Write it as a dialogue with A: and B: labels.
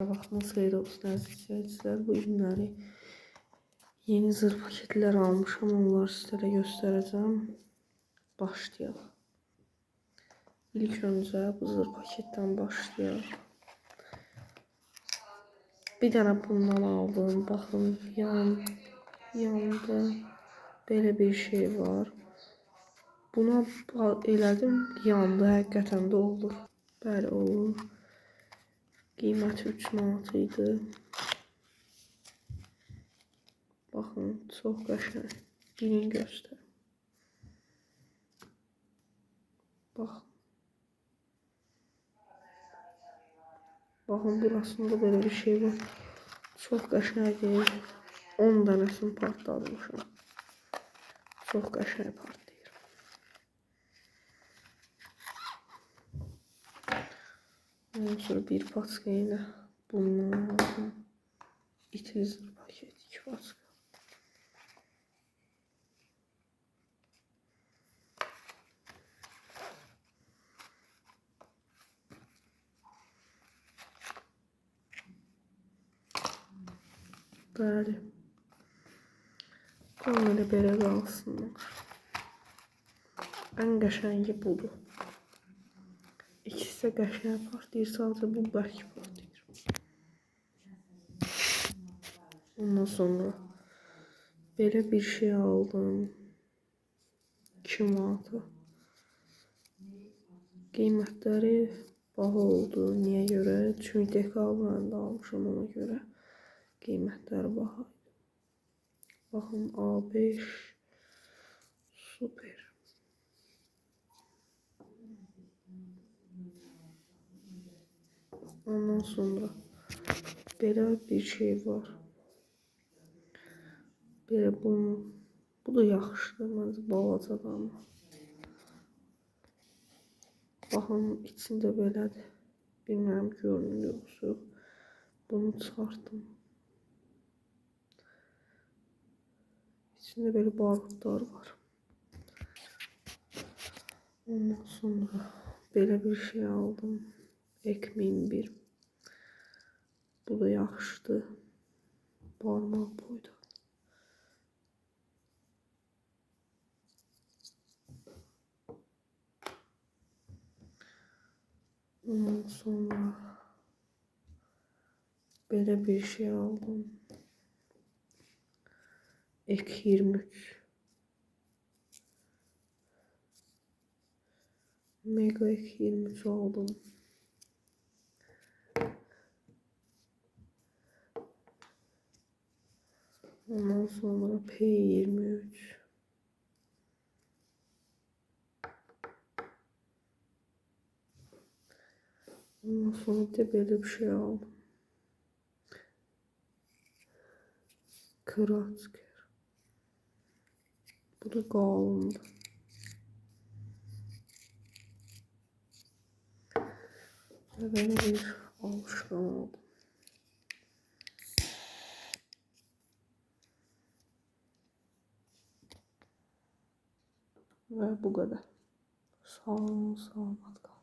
A: Vaxtınız xeyir olsun əziz izləyicilər. Bu günləri yeni zır paketlər almışam. Onları sizlərə göstərəcəm. Başlayaq. İlk öncə bu zır paketdən başlayaq. Bir dənə bundan aldım. Baxın, yanında belə bir şey var. Buna elədim, yandı. Həqiqətən də olur. Bəli, olur. Qiyməti 3 manat idi. Baxın, çox qəşəng. Birini göstər. Baxın. Baxın, burasında belə bir şey var. Çox qəşəngdir. 10 dənəsini partlatmışam. Çox qəşəng partlayır. Ondan sonra bir paçka ilə bundan aldım. İtizdir paket, 2 paçka. Bəli. Onları belə qalsınlar. Ən qəşəngi budur. İkisi də qəşəng partlayır, sadəcə bu bərk partlayır. Ondan sonra belə bir şey aldım. 2 manata. Qiymətləri baha oldu. Niyə görə? Çünki dekabrında almışam, ona görə qiymətləri baha. Baxın, A5 super. Ondan sonra belə bir şey var. Belə bu da yaxşıdır, məncə balacadır amma. Baxın, içində belədir. Bilmirəm, görünür yoxsa. Bunu çıxartdım. İçində belə barutlar var. Ondan sonra belə bir şey aldım. Ekmin bir. Bu da yaxşıdır. Barmaq boyda. Ondan sonra belə bir şey aldım. Ek 23. Mega ek 23 aldım. Ondan sonra P23. Ondan sonra da böyle bir şey aldım. Kıratsker. Bu da qalındı. Ve böyle bir alışkan aldım. Ve bu kadar. Sağ olun, selamat kalın.